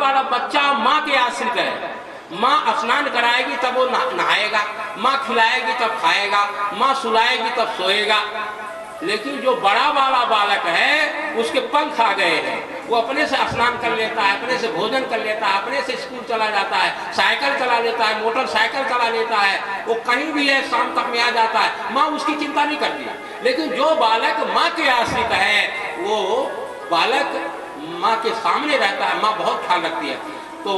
वाला बच्चा माँ के आश्रित है। माँ स्नान कराएगी तब वो नहाएगा, माँ खिलाएगी तब खाएगा, माँ सुलाएगी तब सोएगा। लेकिन जो बड़ा वाला बालक है उसके पंख आ गए हैं, वो अपने से स्नान कर लेता है, अपने से भोजन कर लेता है, अपने से स्कूल चला जाता है, साइकिल चला लेता है, मोटरसाइकिल चला लेता है, वो कहीं भी है शाम तक में आ जाता है, माँ उसकी चिंता नहीं करती। लेकिन जो बालक माँ के आश्रित है वो बालक माँ के सामने रहता है, माँ बहुत ख्याल रखती है। तो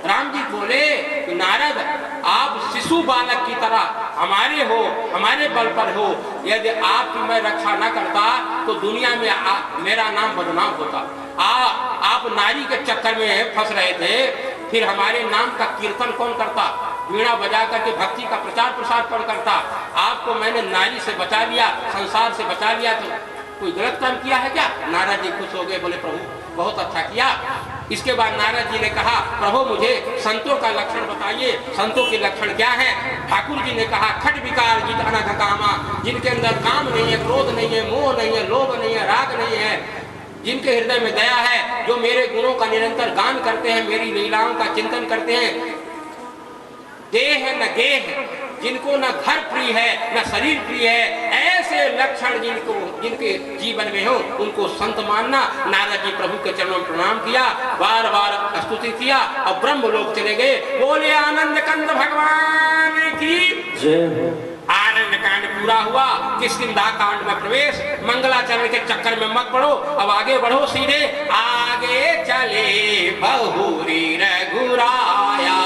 राम जी बोले कि नारद आप शिशु बालक की तरह हमारे हो, हमारे बल पर हो। यदि आपकी मैं रक्षा न करता तो दुनिया में मेरा नाम बदनाम होता। आप नारी के चक्कर में फंस रहे थे, फिर हमारे नाम का कीर्तन कौन करता, वीणा बजा करके भक्ति का प्रचार प्रसार कौन करता। आपको मैंने नारी से बचा लिया, संसार से बचा लिया, तो कोई गलत काम किया है क्या? नारद जी खुश हो गए, बोले प्रभु बहुत अच्छा किया। इसके बाद नारद जी ने कहा प्रभु मुझे संतों का लक्षण बताइए, संतों के लक्षण क्या है? ठाकुर जी ने कहा खट विकार जित अनघ कामा, जिनके अंदर काम नहीं है, क्रोध नहीं है, मोह नहीं है, लोभ नहीं है, राग नहीं है, जिनके हृदय में दया है, जो मेरे गुणों का निरंतर गान करते हैं, मेरी लीलाओं का चिंतन करते हैं। देह है न गेह, जिनको न घर प्रिय है न शरीर प्रिय है, ऐसे लक्षण जिनके जीवन में हो उनको संत मानना। नारद जी प्रभु के चरणों में प्रणाम किया, बार बार स्तुति किया और ब्रह्म लोक चले गए। बोले आनंद कंद भगवान की जय। आनंद कांड पूरा हुआ, किष्किंधा कांड में प्रवेश। मंगलाचरण के चक्कर में मत पड़ो, अब आगे बढ़ो, सीधे आगे चले बहुरी रघुराया,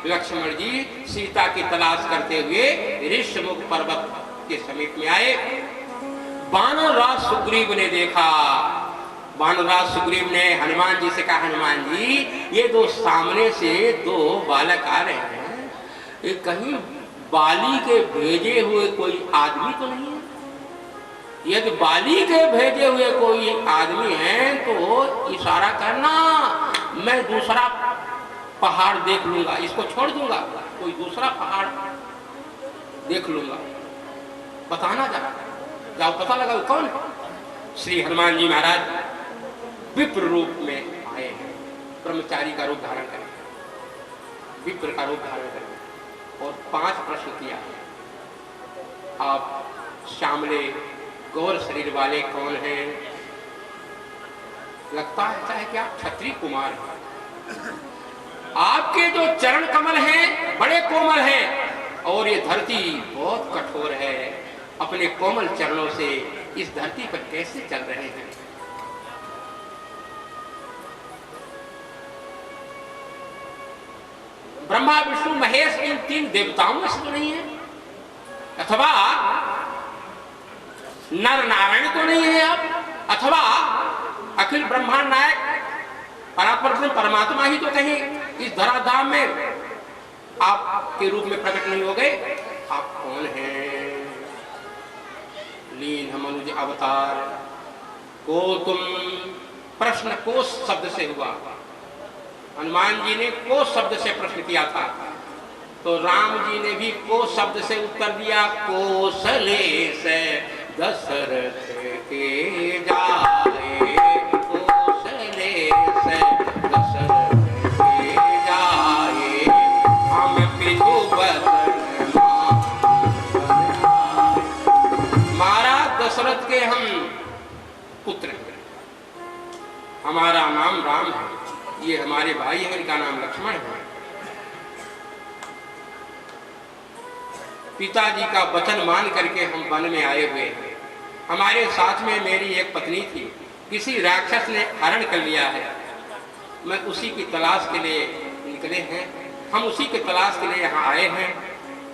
लक्ष्मण जी सीता की तलाश करते हुए ऋषमुख पर्वत के समीप में आए। वानरराज सुग्रीव ने देखा। वानरराज सुग्रीव ने हनुमान जी से कहा हनुमान जी ये दो सामने से दो बालक आ रहे हैं, ये कहीं बाली के भेजे हुए कोई आदमी तो नहीं है? यदि बाली के भेजे हुए कोई आदमी है तो इशारा करना, मैं दूसरा पहाड़ देख लूंगा, इसको छोड़ दूंगा, कोई दूसरा पहाड़ देख लूंगा, बताना जाओ पता लगा वो कौन है। श्री हनुमान जी महाराज विप्र रूप में आए हैं, ब्रह्मचारी का रूप धारण करें, विप्र का रूप धारण करें और 5 प्रश्न किया। आप श्यामले गौर शरीर वाले कौन हैं? लगता है कि आप क्षत्रिय कुमार हैं। आपके जो चरण कमल हैं बड़े कोमल हैं और ये धरती बहुत कठोर है, अपने कोमल चरणों से इस धरती पर कैसे चल रहे हैं? ब्रह्मा विष्णु महेश इन 3 देवताओं में से तो नहीं है, अथवा नर नारायण तो नहीं है आप, अथवा अखिल ब्रह्मांड नायक परात्पर परमात्मा ही तो कहीं इस धराधाम में आपके रूप में प्रकट नहीं हो गए? आप कौन हैं? लीन मनुज अवतार को तुम, प्रश्न कोश शब्द से हुआ। हनुमान जी ने कोश शब्द से प्रश्न किया था, तो राम जी ने भी कोश शब्द से उत्तर दिया। कोसले से दशरथ के जाए, कोसले से दशरथ के जाए, हम पितु बदन महाराज दशरथ के हम पुत्र हैं, हमारा नाम राम है, ये हमारे भाई हैं, इनका नाम लक्ष्मण है। पिताजी का वचन मान करके हम वन में आए हुए हैं। हमारे साथ में मेरी एक पत्नी थी, किसी राक्षस ने हरण कर लिया है, मैं उसी की तलाश के लिए निकले हैं, हम उसी की तलाश के लिए यहाँ आए हैं।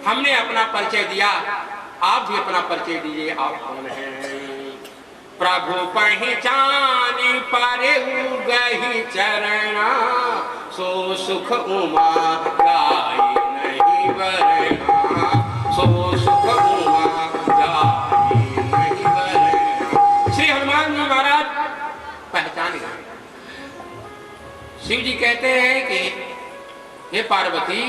हमने अपना परिचय दिया, आप भी अपना परिचय दीजिए, आप कौन हैं? प्रभु पहचानी पारे गही चरणा, सो सुख उमा जाई नहीं वरना, सो सुख उमा जाई नहीं वरना। श्री हनुमान जी महाराज पहचान गए। शिव जी कहते हैं कि हे पार्वती,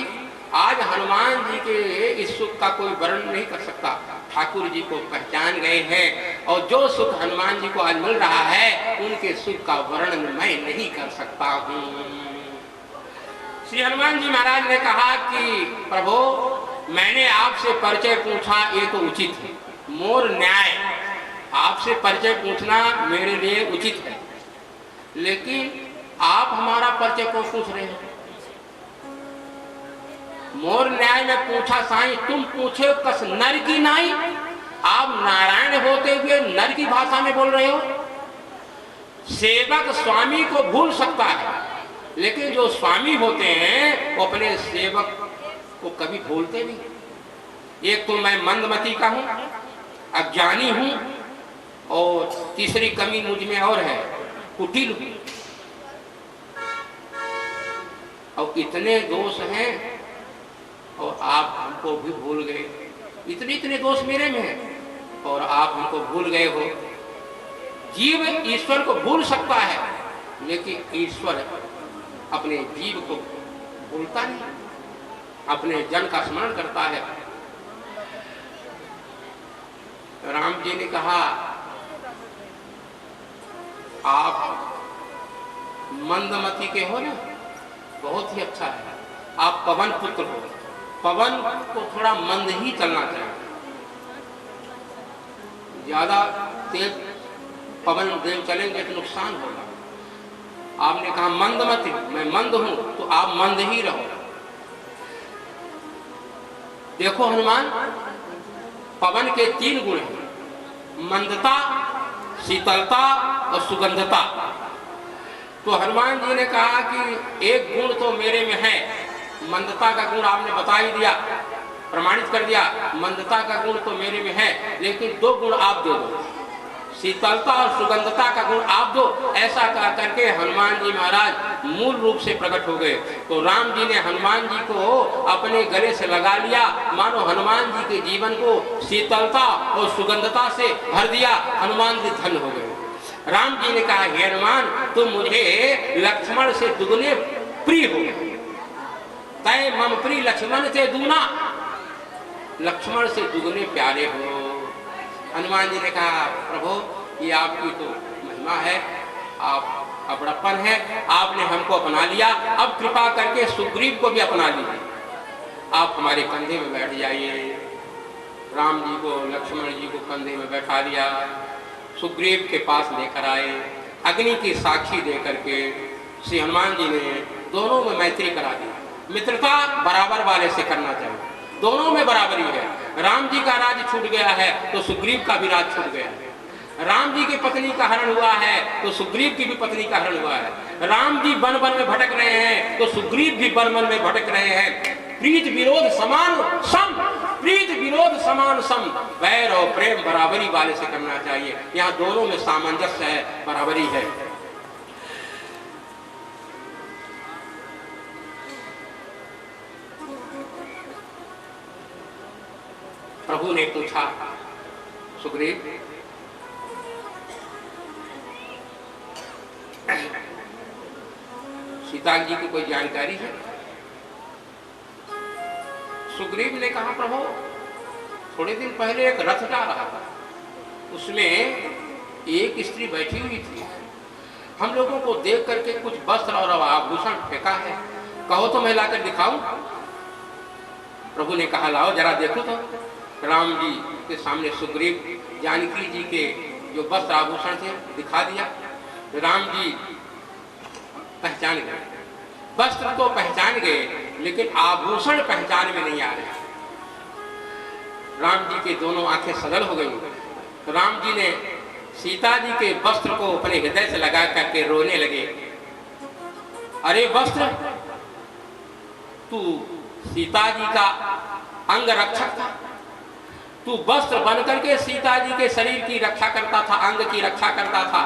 आज हनुमान जी के इस सुख का कोई वर्णन नहीं कर सकता। ठाकुर जी को पहचान गए हैं और जो सुख हनुमान जी को आज मिल रहा है उनके सुख का वर्णन मैं नहीं कर सकता हूँ। श्री हनुमान जी महाराज ने कहा कि प्रभु, मैंने आपसे परिचय पूछा, ये तो उचित है, मोर न्याय, आपसे परिचय पूछना मेरे लिए उचित है, लेकिन आप हमारा परिचय क्यों पूछ रहे हो? मोर न्याय में पूछा साईं, तुम पूछे कस नर की नाई। आप नारायण होते हुए नर की भाषा में बोल रहे हो। सेवक स्वामी को भूल सकता है, लेकिन जो स्वामी होते हैं वो अपने सेवक को कभी भूलते नहीं। एक तो मैं मंदमती का हूं, अज्ञानी हूं, और तीसरी कमी मुझ में और है, कुटिल हूं। और इतने दोष हैं और आप हमको भी भूल गए। इतने इतने दोष मेरे में हैं और आप हमको भूल गए हो। जीव ईश्वर को भूल सकता है, लेकिन ईश्वर अपने जीव को भूलता नहीं, अपने जन का स्मरण करता है। राम जी ने कहा, आप मंदमती के हो ना, बहुत ही अच्छा है। आप पवन पुत्र हो, पवन को थोड़ा मंद ही चलना चाहिए। ज्यादा तेज पवन देव चलेंगे तो नुकसान होगा। आपने कहा मंदमती, मैं मंद हूं, तो आप मंद ही रहो। देखो हनुमान, पवन के 3 गुण हैं, मंदता, शीतलता और सुगंधता। तो हनुमान जी ने कहा कि एक गुण तो मेरे में है, मंदता का गुण आपने बता ही दिया, प्रमाणित कर दिया, मंदता का गुण तो मेरे में है, लेकिन 2 गुण आप दे दो, शीतलता और सुगंधता का गुण आप दो। ऐसा कह करके हनुमान जी महाराज मूल रूप से प्रकट हो गए। तो राम जी ने हनुमान जी को अपने गले से लगा लिया, मानो हनुमान जी के जीवन को शीतलता और सुगंधता से भर दिया। हनुमान जी धन्य हो गए। राम जी ने कहा, हे हनुमान, तुम मुझे लक्ष्मण से दुगने प्रिय हो, तय मम प्रिय लक्ष्मण से दूना, लक्ष्मण से दुगने प्यारे हो। हनुमान जी ने कहा, प्रभु ये आपकी तो महिमा है, आप अपनापन है, आपने हमको अपना लिया, अब कृपा करके सुग्रीव को भी अपना लीजिए, आप हमारे कंधे में बैठ जाइए। राम जी को, लक्ष्मण जी को कंधे में बैठा लिया, सुग्रीव के पास लेकर आए, अग्नि की साक्षी दे करके श्री हनुमान जी ने दोनों में मैत्री करा दी। मित्रता बराबर वाले से करना चाहिए, दोनों में बराबरी है। राम जी का राज छूट गया है तो सुग्रीव का भी राज छूट गया है। राम जी की पत्नी का हरण हुआ है तो सुग्रीव की भी पत्नी का हरण हुआ है। राम जी वन वन में भटक रहे हैं तो सुग्रीव भी वन वन में भटक रहे हैं। प्रीत विरोध समान सम, प्रीत विरोध समान सम, वैर और प्रेम बराबरी वाले से करना चाहिए। यहाँ दोनों में सामंजस्य है, बराबरी है। प्रभु ने पूछा, सुग्रीव सीता जी की कोई जानकारी है? सुग्रीव ने कहा, प्रभु थोड़े दिन पहले एक रथ जा रहा था, उसमें एक स्त्री बैठी हुई थी, हम लोगों को देख करके कुछ वस्त्र और आभूषण फेंका है, कहो तो मैं लाकर दिखाऊं? प्रभु ने कहा, लाओ जरा देखो तो। राम जी के सामने सुग्रीव जानकी जी के जो वस्त्र आभूषण थे दिखा दिया। राम जी पहचान गए, वस्त्र तो पहचान गए, लेकिन आभूषण पहचान में नहीं आ रहे। राम जी के दोनों आंखें सजल हो गई। तो राम जी ने सीता जी के वस्त्र को अपने हृदय से लगा करके रोने लगे। अरे वस्त्र, तू सीता जी का अंग रक्षक था, तू वस्त्र बन करके सीता जी के शरीर की रक्षा करता था, अंग की रक्षा करता था,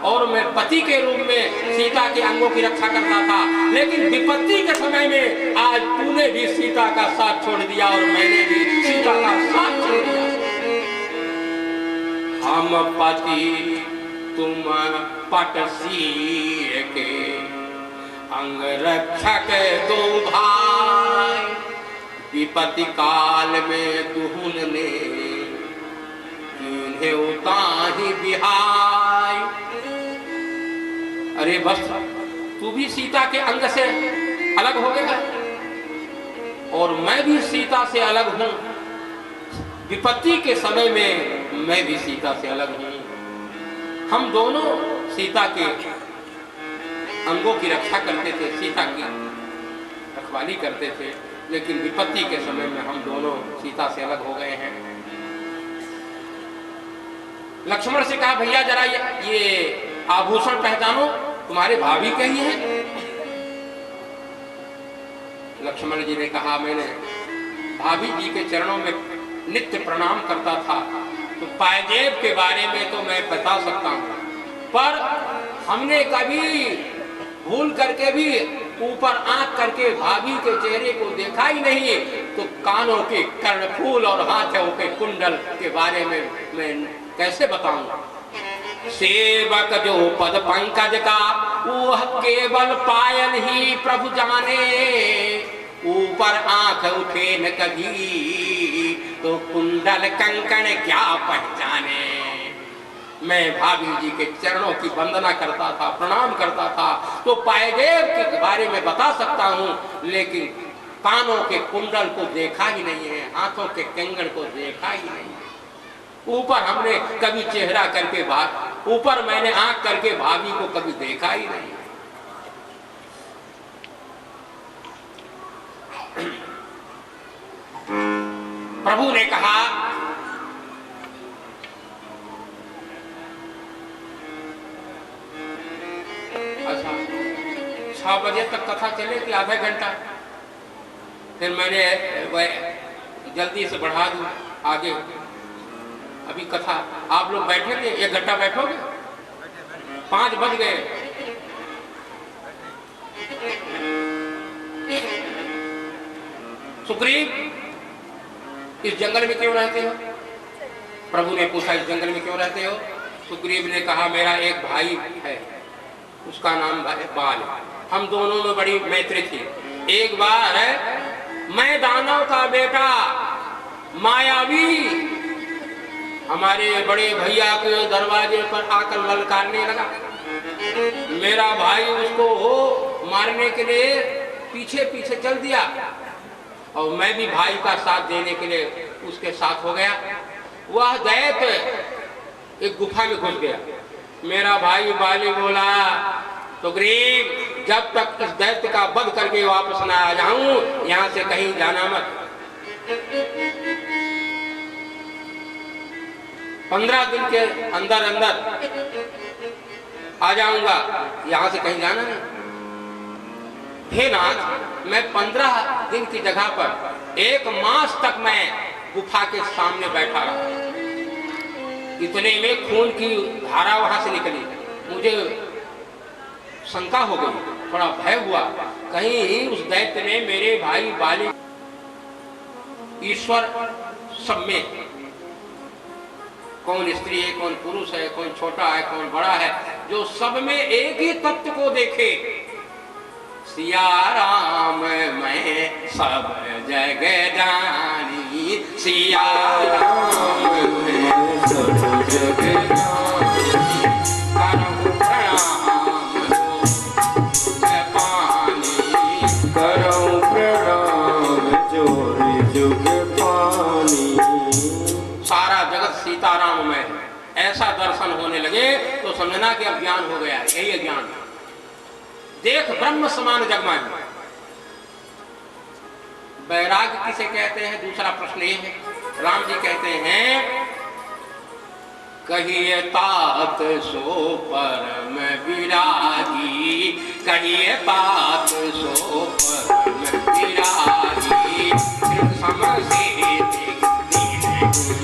और मैं पति के रूप में सीता के अंगों की रक्षा करता था। लेकिन विपत्ति के समय में आज तूने भी सीता का साथ छोड़ दिया और मैंने भी सीता का साथ छोड़ दिया। हम पति तुम पट सिर के, अंग रक्षक दो भाई, विपत्ति काल में दुहुन ने इन्हें उताही बिहाय। अरे बस तू भी सीता के अंग से अलग हो गया और मैं भी सीता से अलग हूं। विपत्ति के समय में मैं भी सीता से अलग हूं। हम दोनों सीता के अंगों की रक्षा करते थे, सीता की रखवाली करते थे, लेकिन विपत्ति के समय में हम दोनों सीता से अलग हो गए हैं। लक्ष्मण से कहा भैया जरा ये आभूषण पहचानो, तुम्हारे भाभी के ही है। लक्ष्मण जी ने कहा मैंने भाभी जी के चरणों में नित्य प्रणाम करता था, तो पायजेब के बारे में तो मैं बता सकता हूं, पर हमने कभी भूल करके भी ऊपर आंख करके भाभी के चेहरे को देखा ही नहीं, तो कानों के कर्णफूल और हाथों के कुंडल के बारे में मैं कैसे बताऊं। सेवक जो पद पंकज का वह केवल पायल ही प्रभु जाने, ऊपर आंख उठे न कभी तो कुंडल कंकण क्या पहचाने। मैं भाभी जी के चरणों की वंदना करता था, प्रणाम करता था, तो पायजेब के बारे में बता सकता हूं, लेकिन कानों के कुंडल को देखा ही नहीं है, हाथों के कंगन को देखा ही नहीं है। ऊपर हमने कभी चेहरा करके ऊपर मैंने आंख करके भाभी को कभी देखा ही नहीं। प्रभु ने कहा अच्छा 6 बजे तक कथा चलेगी, आधा घंटा, फिर मैंने जल्दी से बढ़ा दूं आगे। अभी कथा आप लोग बैठेंगे, 1 घंटा बैठोगे, 5 बज गए। सुग्रीव इस जंगल में क्यों रहते हो? प्रभु ने पूछा इस जंगल में क्यों रहते हो? सुग्रीव ने कहा मेरा एक भाई है, उसका नाम बाल है, हम दोनों में बड़ी मैत्री थी। एक बार मैं दानव का बेटा मायावी हमारे बड़े भैया के दरवाजे पर आकर ललकारने लगा। मेरा भाई उसको मारने के लिए पीछे पीछे चल दिया और मैं भी भाई का साथ देने के लिए उसके साथ हो गया। वह दैत्य एक गुफा में घुस गया। मेरा भाई बाली बोला सुग्रीव जब तक इस दैत्य का वध करके वापस ना आ जाऊं यहां से कहीं जाना मत। 15 दिन के अंदर अंदर आ जाऊंगा, यहां से कहीं जाना नहीं। हे नाथ, मैं 15 दिन की जगह पर 1 मास तक मैं गुफा के सामने बैठा रहा। इतने में खून की धारा वहां से निकली, मुझे शंका हो गई, थोड़ा भय हुआ, कहीं उस दैत्य ने मेरे भाई बाली ईश्वर सब में कौन स्त्री है, कौन पुरुष है, कौन छोटा है, कौन बड़ा है, जो सब में एक ही तत्व को देखे। सिया राम मैं सब जगह जानी, सिया राम मैं सब जगह जानी, करहु प्रणाम जुग पानी, करहु प्रणाम जुग पानी। सारा जगत सीताराम में ऐसा दर्शन होने लगे तो समझना कि अब ज्ञान हो गया है। यही ज्ञान, देख ब्रह्म समान जगमान। वैराग्य किसे कहते हैं? दूसरा प्रश्न ये है। राम जी कहते हैं कहिए तात सो परम विरागी, कहिए तात सो परम विरागी, समझे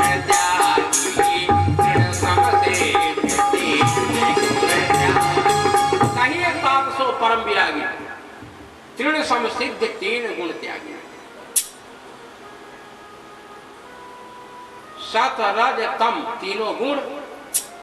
त्यागी तृण सम से कहिए तात सो परम विरागी तृण सम सिद्ध तीन गुण त्यागी सत रज तम तीनों गुण